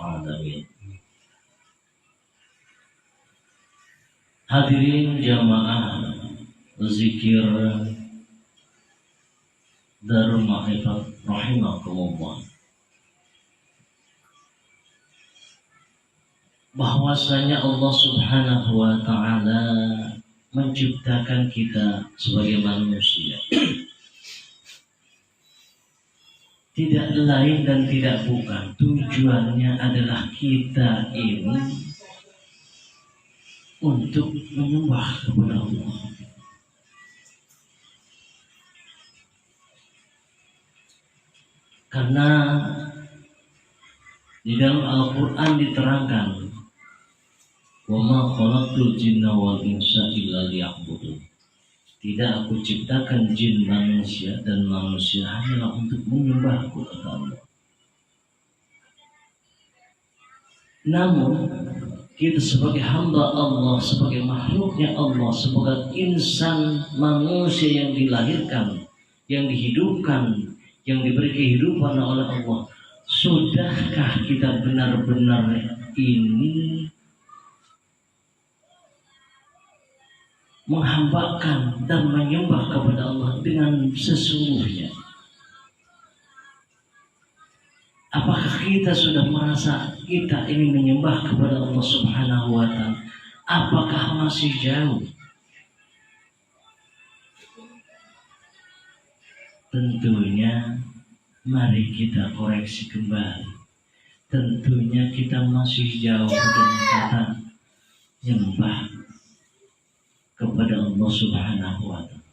alamin. Hadirin jamaah zikir Darul Ma'rifat rahimakumullah, bahwasanya Allah Subhanahu wa ta'ala menciptakan kita sebagai manusia tidak lain dan tidak bukan, tujuannya adalah kita ini untuk menyembah kepada Allah. Karena di dalam Al-Quran diterangkan, wa ma khalaqtul jinna wal insa illa liya'budun. Tidak aku ciptakan jin manusia dan manusia hanyalah untuk menyembahku, kata Allah. Namun kita sebagai hamba Allah, sebagai makhluknya Allah, sebagai insan manusia yang dilahirkan, yang dihidupkan, yang diberi kehidupan oleh Allah, sudahkah kita benar-benar ini menghambakan dan menyembah kepada Allah dengan sesungguhnya? Apakah kita sudah merasa kita ini menyembah kepada Allah Subhanahu wa ta'ala? Apakah masih jauh? Tentunya mari kita koreksi kembali. Tentunya kita masih jauh dengan kata menyembah kepada Allah Subhanahu wa ta'ala.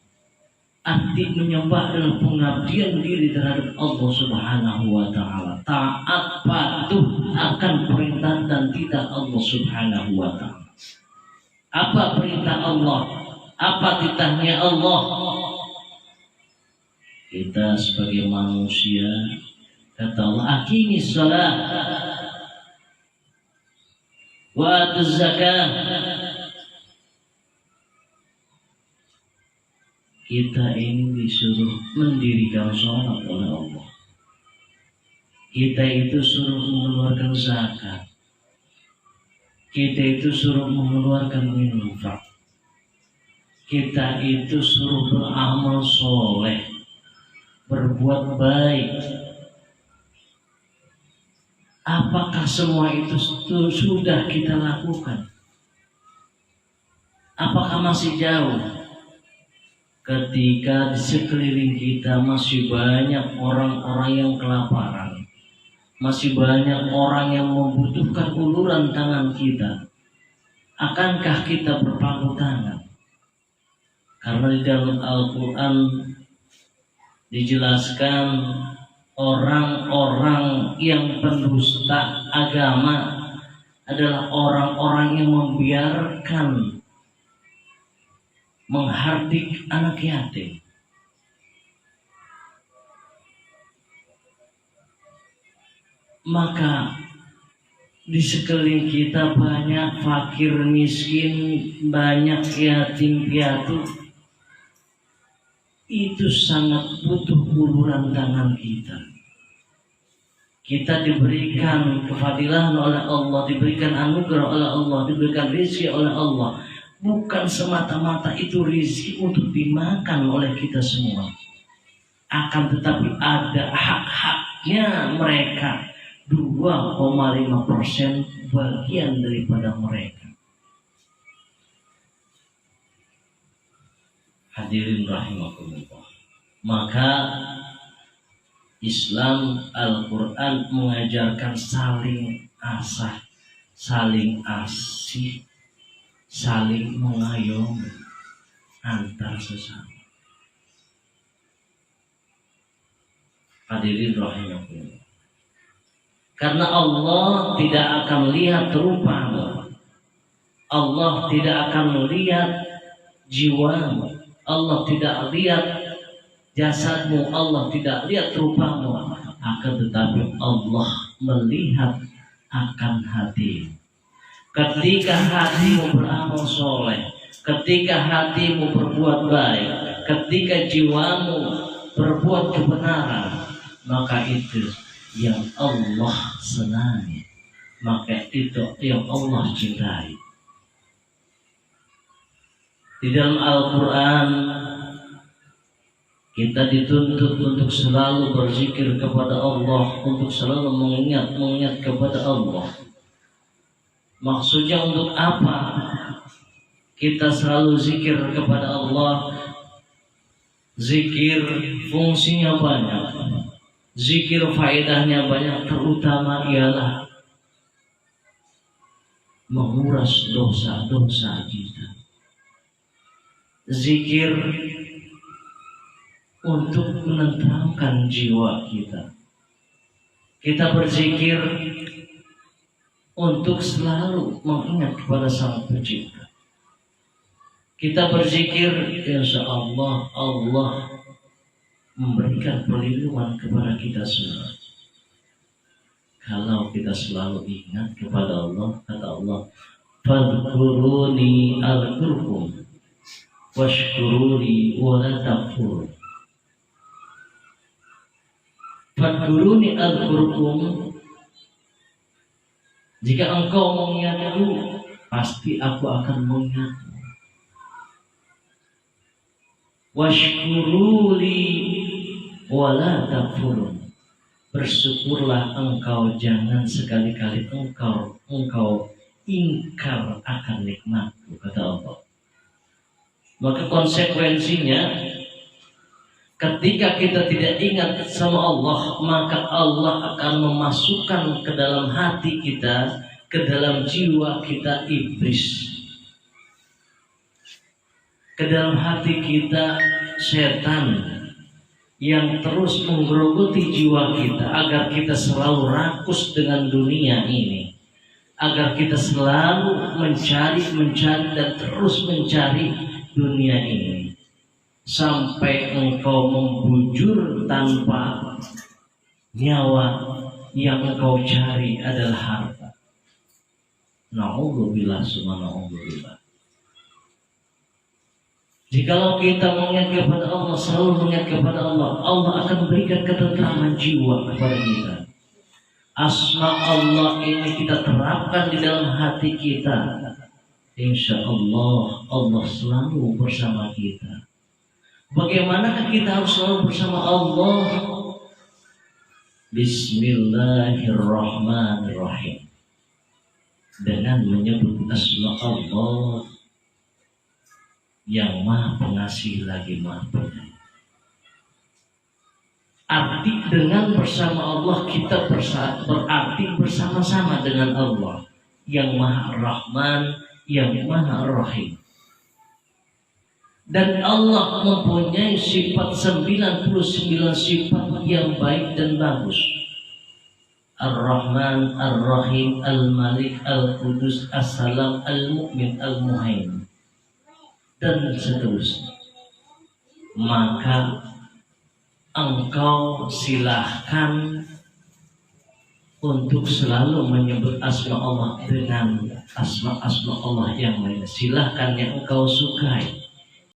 Arti menyembah adalah pengabdian diri terhadap Allah Subhanahu wa ta'ala, taat patuh akan perintah dan titah Allah Subhanahu wa ta'ala. Apa perintah Allah? Apa titahnya Allah? Kita sebagai manusia, kata Allah, aqimis shalah wa atuz zakah. Kita ini disuruh mendirikan sholat oleh Allah. Kita itu suruh mengeluarkan zakat. Kita itu suruh mengeluarkan infak. Kita itu suruh beramal soleh, berbuat baik. Apakah semua itu sudah kita lakukan? Apakah masih jauh? Ketika di sekeliling kita masih banyak orang-orang yang kelaparan, masih banyak orang yang membutuhkan uluran tangan kita, akankah kita berpangku tangan? Karena di dalam Al-Quran dijelaskan orang-orang yang pendusta agama adalah orang-orang yang membiarkan menghardik anak yatim. Maka di sekeliling kita banyak fakir miskin, banyak yatim piatu. Itu sangat butuh uluran tangan kita. Kita diberikan kefadilan oleh Allah, diberikan anugerah oleh Allah, diberikan rezeki oleh Allah. Bukan semata-mata itu rezeki untuk dimakan oleh kita semua. Akan tetapi ada hak-haknya mereka. 2,5% bagian daripada mereka. Hadirin rahimakumullah. Maka Islam Al-Quran mengajarkan saling asah, saling asih, saling mengayomi antar sesama. Hadirin rahimakumullah. Karena Allah tidak akan lihat rupamu, Allah tidak akan melihat jiwamu, Allah tidak lihat jasadmu, Allah tidak lihat rupamu, akan tetapi Allah melihat akan hatimu. Ketika hatimu beramal soleh, ketika hatimu berbuat baik, ketika jiwamu berbuat kebenaran, maka itu yang Allah senangi. maka itu yang Allah cintai. Di dalam Al-Quran kita dituntut untuk selalu berzikir kepada Allah, untuk selalu mengingat kepada Allah. Maksudnya untuk apa kita selalu zikir kepada Allah? Zikir fungsinya banyak, zikir faedahnya banyak, terutama ialah menguras dosa-dosa kita. Zikir untuk menenteramkan jiwa kita. Kita berzikir untuk selalu mengingat kepada Sang Pencipta. Kita berzikir, insya Allah Allah memberikan perlindungan kepada kita semua. Kalau kita selalu ingat kepada Allah, kata Allah, "Fadhkuruni azkurkum washkuruni wa la takfurun." Fadhkuruni azkurkum, jika engkau mengingatku, pasti aku akan mengingatmu. Washkuruli wa la takfurun, bersyukurlah engkau, jangan sekali-kali engkau ingkar akan nikmatku, kata Allah. Maka konsekuensinya, ketika kita tidak ingat sama Allah, maka Allah akan memasukkan ke dalam hati kita, ke dalam jiwa kita iblis. Ke dalam hati kita setan yang terus menggerogoti jiwa kita agar kita selalu rakus dengan dunia ini, agar kita selalu mencari dan terus mencari dunia ini, sampai engkau membujur tanpa nyawa. Yang engkau cari adalah harta. Na'udzubillah summa na'udzubillah. Jikalau kita mengingat kepada Allah, selalu mengingat kepada Allah, Allah akan berikan ketentraman jiwa kepada kita. Asma Allah ini kita terapkan di dalam hati kita, insya Allah Allah selalu bersama kita. Bagaimanakah kita harus selalu bersama Allah? Bismillahirrahmanirrahim, dengan menyebut asma Allah yang Maha Pengasih lagi Maha Penyayang. Arti dengan bersama Allah, kita berarti bersama-sama dengan Allah yang Maha Rahman, yang Maha Rahim. Dan Allah mempunyai sifat 99 sifat yang baik dan bagus. Ar-Rahman, Ar-Rahim, Al-Malik, Al-Qudus, As-Salam, Al-Mu'min, Al-Muhaimin, dan seterusnya. Maka engkau silahkan untuk selalu menyebut asma Allah dengan asma-asma Allah yang lain. Silahkan yang engkau sukai.